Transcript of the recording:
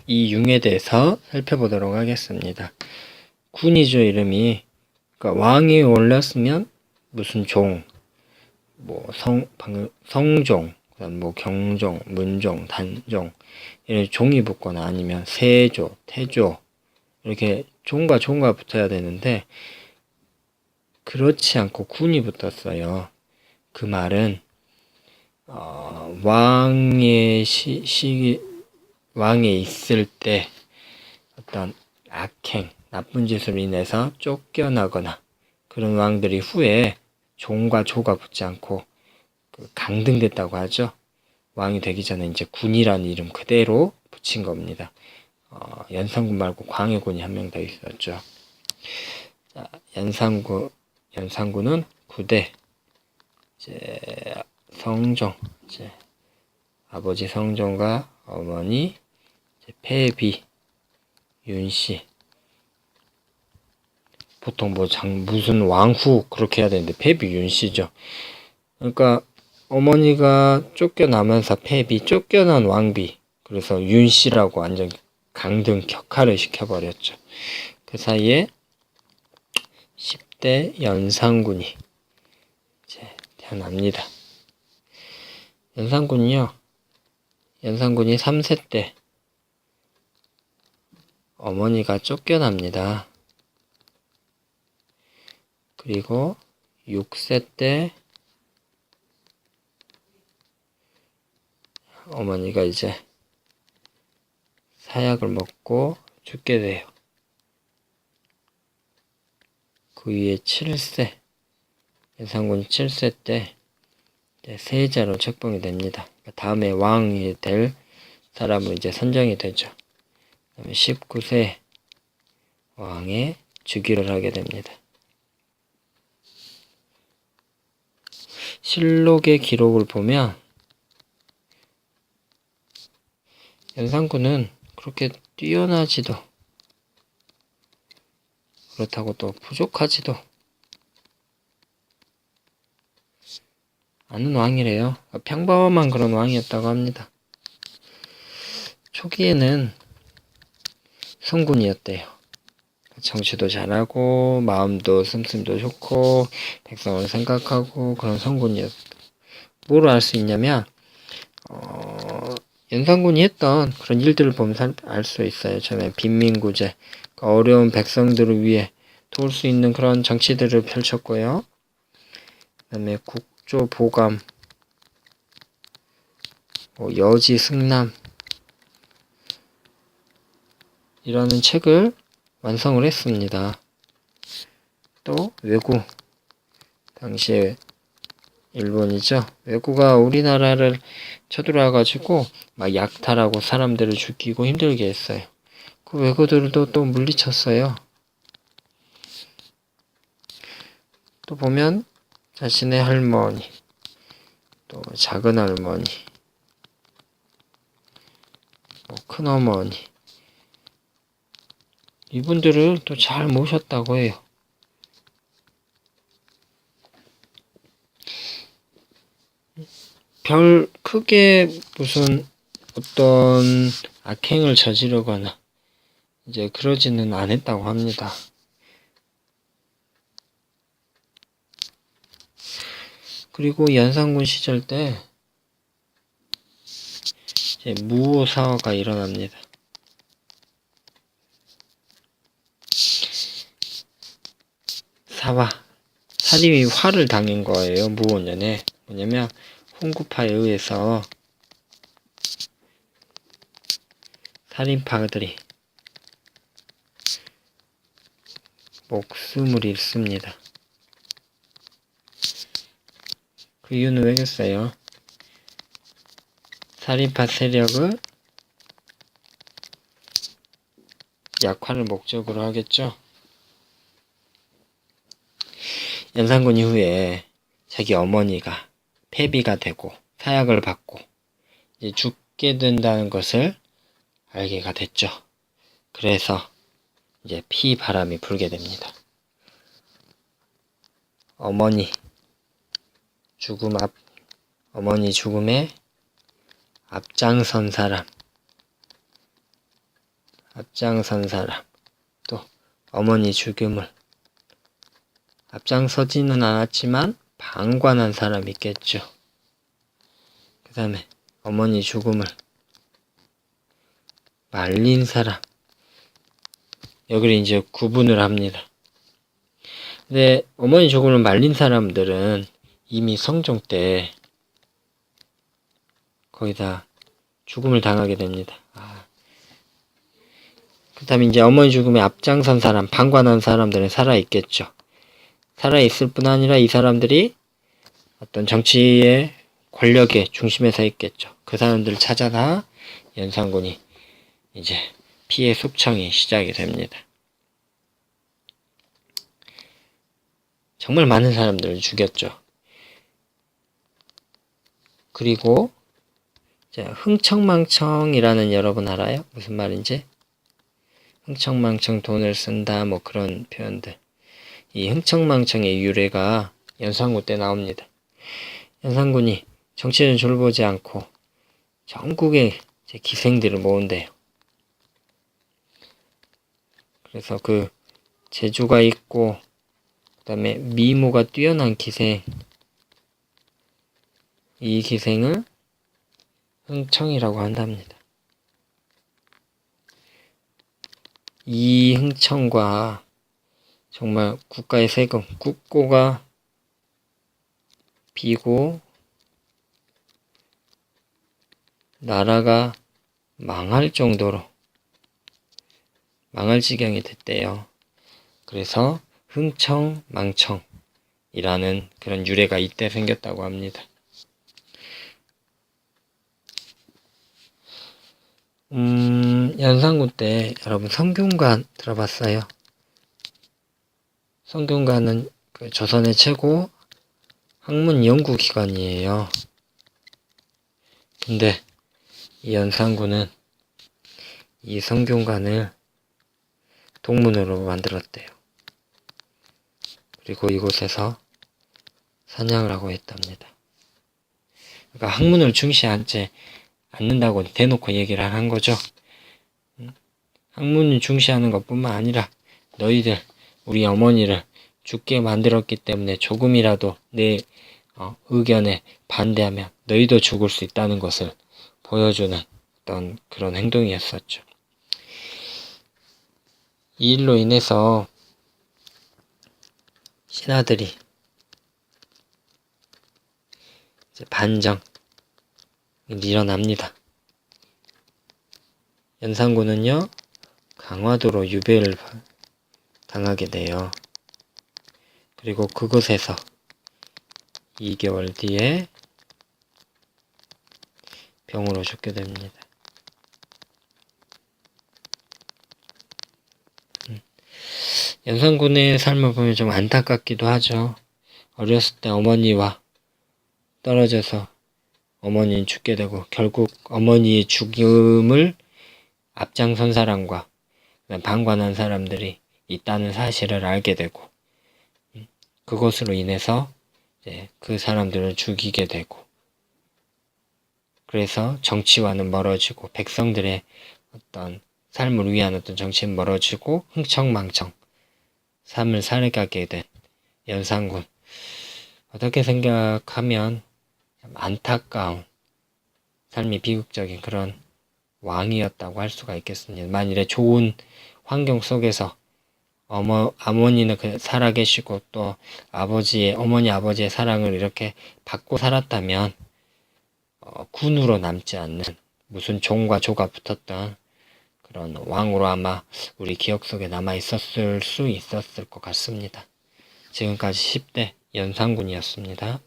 이 융에 대해서 살펴보도록 하겠습니다. 군이죠, 이름이. 그러니까 왕이 올랐으면 무슨 종, 뭐 성종, 그다음 뭐 경종, 문종, 단종 이런 종이 붙거나 아니면 세조, 태조 이렇게 종과 종과 붙어야 되는데 그렇지 않고 군이 붙었어요. 그 말은 왕의 왕에 있을 때 어떤 악행, 나쁜 짓으로 인해서 쫓겨나거나 그런 왕들이 후에 종과 조가 붙지 않고 강등됐다고 하죠. 왕이 되기 전에 이제 군이라는 이름 그대로 붙인 겁니다. 연산군 말고 광해군이 한 명 더 있었죠. 자, 연산군은 구대, 이제 성종, 이제 아버지 성종과 어머니 이제 폐비, 윤씨. 보통 뭐 무슨 왕후 그렇게 해야 되는데 폐비 윤씨죠. 그러니까 어머니가 쫓겨나면서 폐비, 쫓겨난 왕비. 그래서 윤씨라고 완전 강등 격하를 시켜버렸죠. 그 사이에 10대 연산군이 이제 태어납니다. 연산군이 3세 때 어머니가 쫓겨납니다. 그리고 6세 때 어머니가 이제 사약을 먹고 죽게 돼요. 그 위에 7세, 연산군이 7세 때 세자로 책봉이 됩니다. 다음에 왕이 될 사람은 이제 선정이 되죠. 그다음에 19세 왕의 즉위를 하게 됩니다. 실록의 기록을 보면 연산군은 그렇게 뛰어나지도 그렇다고 또 부족하지도 않은 왕이래요. 평범한 그런 왕이었다고 합니다. 초기에는 성군이었대요. 정치도 잘하고 마음도 씀씀도 좋고 백성을 생각하고 그런 성군이었다. 뭐로 알 수 있냐면 연산군이 했던 그런 일들을 보면 알 수 있어요. 처음에 빈민구제, 어려운 백성들을 위해 도울 수 있는 그런 정치들을 펼쳤고요. 그 다음에 국조보감, 여지승남 이라는 책을 완성을 했습니다. 또 왜구, 당시에 일본이죠. 왜구가 우리나라를 쳐들어와가지고 막 약탈하고 사람들을 죽이고 힘들게 했어요. 그 왜구들도 또 물리쳤어요. 또 보면 자신의 할머니, 또 작은 할머니, 큰 어머니 이분들을 또 잘 모셨다고 해요. 별 크게 무슨 어떤 악행을 저지르거나 이제 그러지는 않았다고 합니다. 그리고 연산군 시절 때 이제 무오사화가 일어납니다. 사림이 화를 당한 거예요. 무오년에. 뭐냐면 홍구파에 의해서 살인파들이 목숨을 잃습니다. 그 이유는 왜겠어요? 살인파 세력을 약화를 목적으로 하겠죠. 연산군 이후에 자기 어머니가 폐비가 되고 사약을 받고 이제 죽게 된다는 것을 알게가 됐죠. 그래서 이제 피바람이 불게 됩니다. 어머니 죽음에 앞장선 사람 앞장선 사람, 또 어머니 죽음을 앞장서지는 않았지만 방관한 사람이 있겠죠. 그 다음에 어머니 죽음을 말린 사람, 여기를 이제 구분을 합니다. 근데 어머니 죽음을 말린 사람들은 이미 성종 때 거기다 죽음을 당하게 됩니다. 그 다음에 이제 어머니 죽음에 앞장선 사람, 방관한 사람들은 살아있겠죠. 살아있을 뿐 아니라 이 사람들이 어떤 정치의 권력의 중심에 서 있겠죠. 그 사람들을 찾아다 연산군이 이제 피해 숙청이 시작이 됩니다. 정말 많은 사람들을 죽였죠. 그리고 흥청망청이라는 여러분 알아요? 무슨 말인지? 흥청망청 돈을 쓴다 뭐 그런 표현들. 이 흥청망청의 유래가 연산군 때 나옵니다. 연산군이 정치는 졸보지 않고 전국의 기생들을 모은대요. 그래서 그 재주가 있고 그 다음에 미모가 뛰어난 기생, 이 기생을 흥청이라고 한답니다. 이 흥청과 정말 국가의 세금, 국고가 비고 나라가 망할 정도로 망할 지경이 됐대요. 그래서 흥청망청이라는 그런 유래가 이때 생겼다고 합니다. 연산군 때 여러분 성균관 들어봤어요? 성균관은 그 조선의 최고 학문 연구기관이에요. 근데 이 연산군은 이 성균관을 동문으로 만들었대요. 그리고 이곳에서 사냥을 하고 있답니다. 그러니까 학문을 중시하지 않는다고 대놓고 얘기를 한 거죠. 학문을 중시하는 것뿐만 아니라 너희들 우리 어머니를 죽게 만들었기 때문에 조금이라도 내 의견에 반대하면 너희도 죽을 수 있다는 것을 보여주는 어떤 그런 행동이었었죠. 이 일로 인해서 신하들이 이제 반정이 일어납니다. 연산군은요 강화도로 유배를 당하게 돼요. 그리고 그곳에서 2개월 뒤에 병으로 죽게 됩니다. 연산군의 삶을 보면 좀 안타깝기도 하죠. 어렸을 때 어머니와 떨어져서 어머니는 죽게 되고 결국 어머니의 죽음을 앞장선 사람과 방관한 사람들이 있다는 사실을 알게 되고 그것으로 인해서 이제 그 사람들을 죽이게 되고 그래서 정치와는 멀어지고 백성들의 어떤 삶을 위한 어떤 정치는 멀어지고 흥청망청 삶을 살아가게 된 연산군. 어떻게 생각하면 안타까운 삶이 비극적인 그런 왕이었다고 할 수가 있겠습니다. 만일에 좋은 환경 속에서 어머니는 살아계시고 또 어머니 아버지의 사랑을 이렇게 받고 살았다면 군으로 남지 않는 무슨 종과 조가 붙었던 그런 왕으로 아마 우리 기억 속에 남아 있었을 수 있었을 것 같습니다. 지금까지 10대 연산군이었습니다.